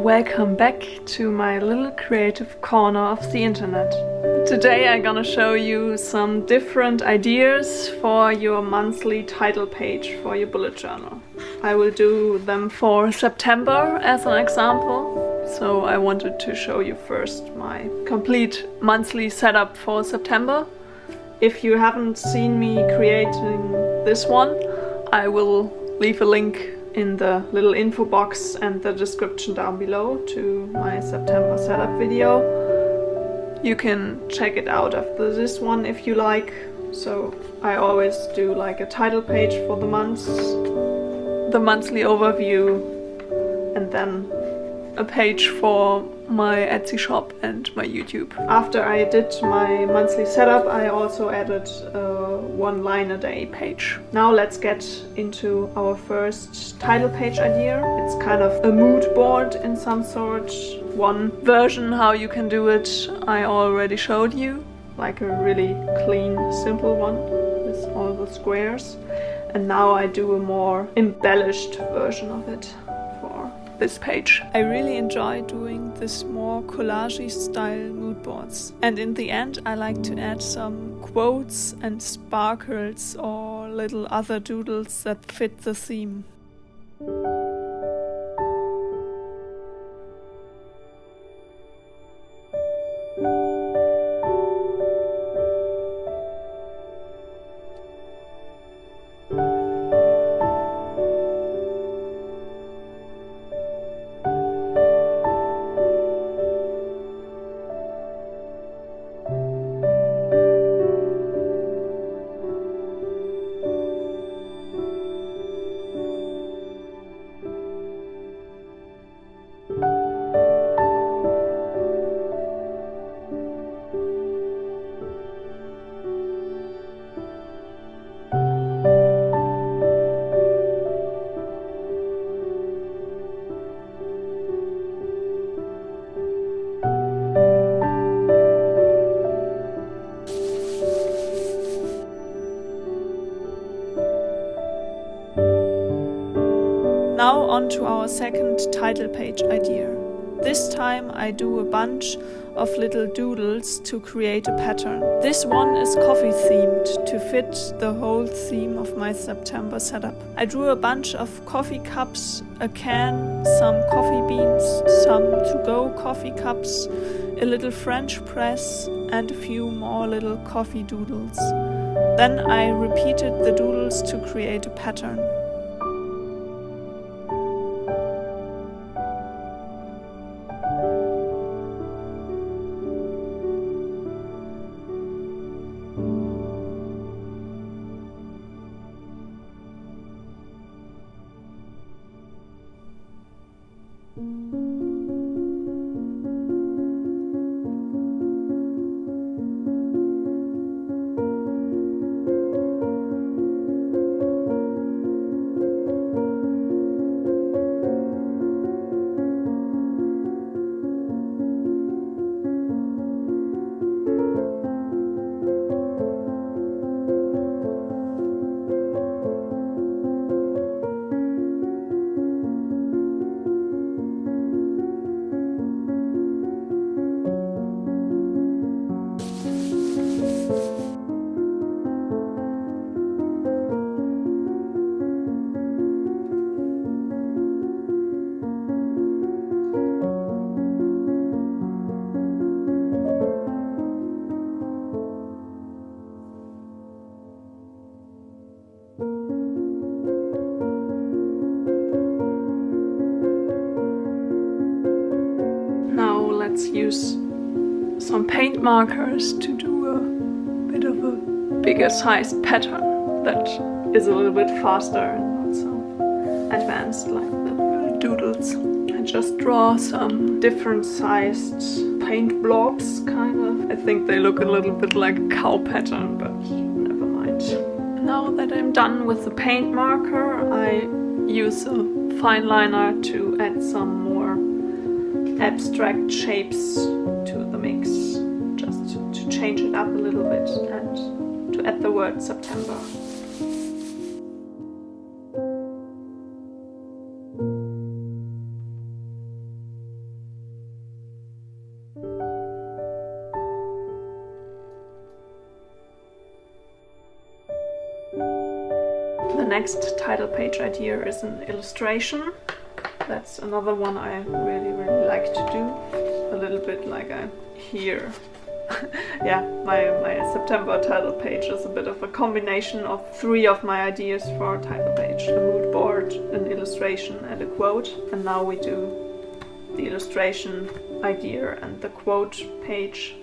Welcome back to my little creative corner of the internet. Today I'm gonna show you some different ideas for your monthly title page for your bullet journal. I will do them for September as an example. So I wanted to show you first my complete monthly setup for September. If you haven't seen me creating this one, I will leave a link in the little info box and the description down below to my September setup video. You can check it out after this one if you like. So I always do like a title page for the months, the monthly overview, and then a page for my Etsy shop and my YouTube. After I did my monthly setup, I also added a one line a day page. Now let's get into our first title page idea. It's kind of a mood board in some sort. One version how you can do it I already showed you, like a really clean, simple one with all the squares. And now I do a more embellished version of it for this page. I really enjoy doing this more collage style mood boards. And in the end I like to add some quotes and sparkles or little other doodles that fit the theme. Now on to our second title page idea. This time I do a bunch of little doodles to create a pattern. This one is coffee themed to fit the whole theme of my September setup. I drew a bunch of coffee cups, a can, some coffee beans, some to-go coffee cups, a little French press and a few more little coffee doodles. Then I repeated the doodles to create a pattern. Let's use some paint markers to do a bit of a bigger sized pattern that is a little bit faster and not so advanced like the doodles. I just draw some different sized paint blobs, kind of. I think they look a little bit like a cow pattern, but never mind. Now that I'm done with the paint marker, I use a fine liner to add some more abstract shapes to the mix, just to change it up a little bit and to add the word September. The next title page idea is an illustration. That's another one I really like to do. A little bit like I'm here. Yeah, my September title page is a bit of a combination of 3 of my ideas for a title page. A mood board, an illustration and a quote. And now we do the illustration idea and the quote page.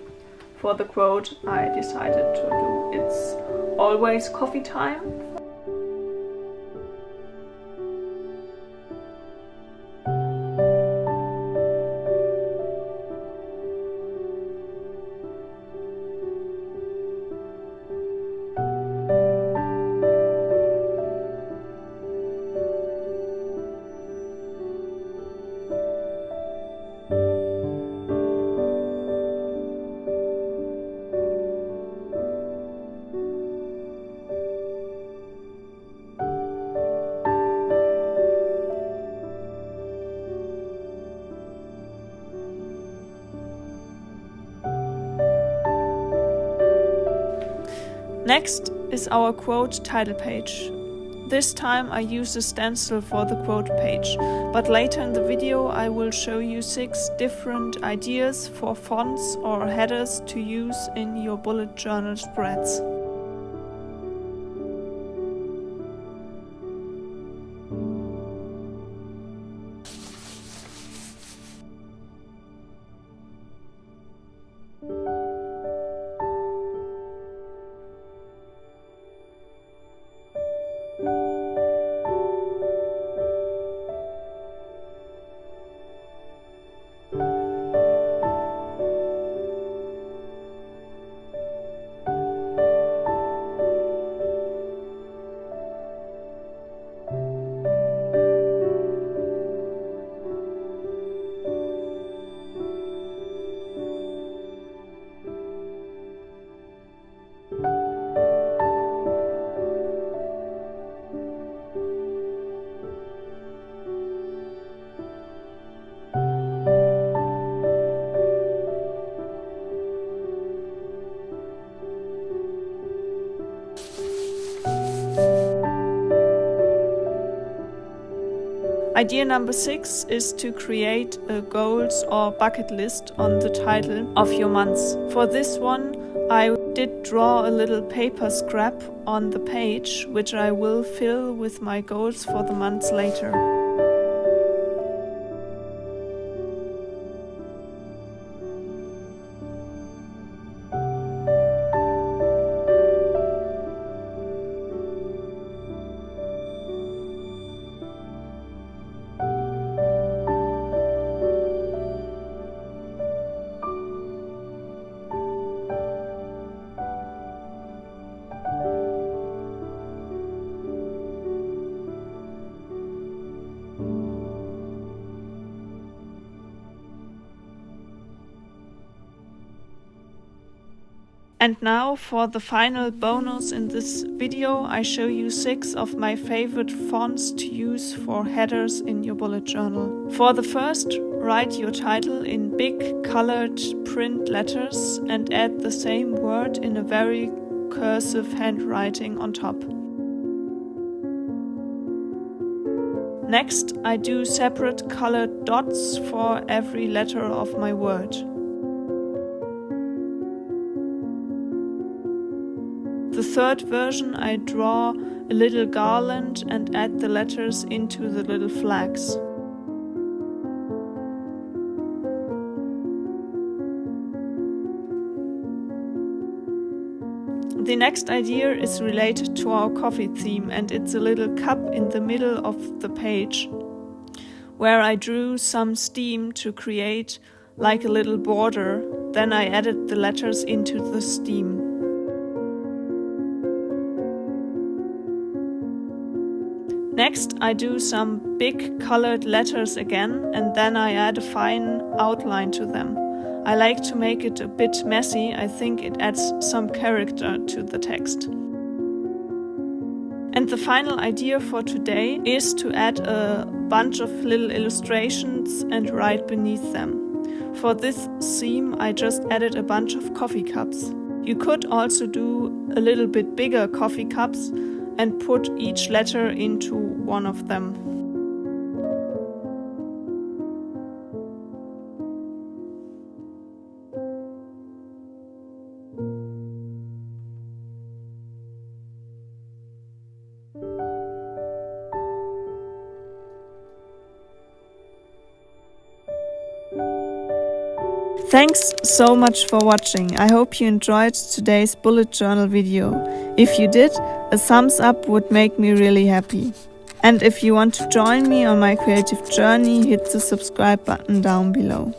For the quote I decided to do "It's always coffee time." Next is our quote title page. This time I use a stencil for the quote page, but later in the video I will show you 6 different ideas for fonts or headers to use in your bullet journal spreads. Idea number 6 is to create a goals or bucket list on the title of your months. For this one, I did draw a little paper scrap on the page, which I will fill with my goals for the months later. And now for the final bonus in this video, I show you 6 of my favorite fonts to use for headers in your bullet journal. For the first, write your title in big colored print letters and add the same word in a very cursive handwriting on top. Next, I do separate colored dots for every letter of my word. The third version, I draw a little garland and add the letters into the little flags. The next idea is related to our coffee theme, and it's a little cup in the middle of the page, where I drew some steam to create like a little border. Then I added the letters into the steam. Next, I do some big colored letters again, and then I add a fine outline to them. I like to make it a bit messy. I think it adds some character to the text. And the final idea for today is to add a bunch of little illustrations and write beneath them. For this theme, I just added a bunch of coffee cups. You could also do a little bit bigger coffee cups and put each letter into one of them. Thanks so much for watching. I hope you enjoyed today's bullet journal video. If you did, a thumbs up would make me really happy. And if you want to join me on my creative journey, hit the subscribe button down below.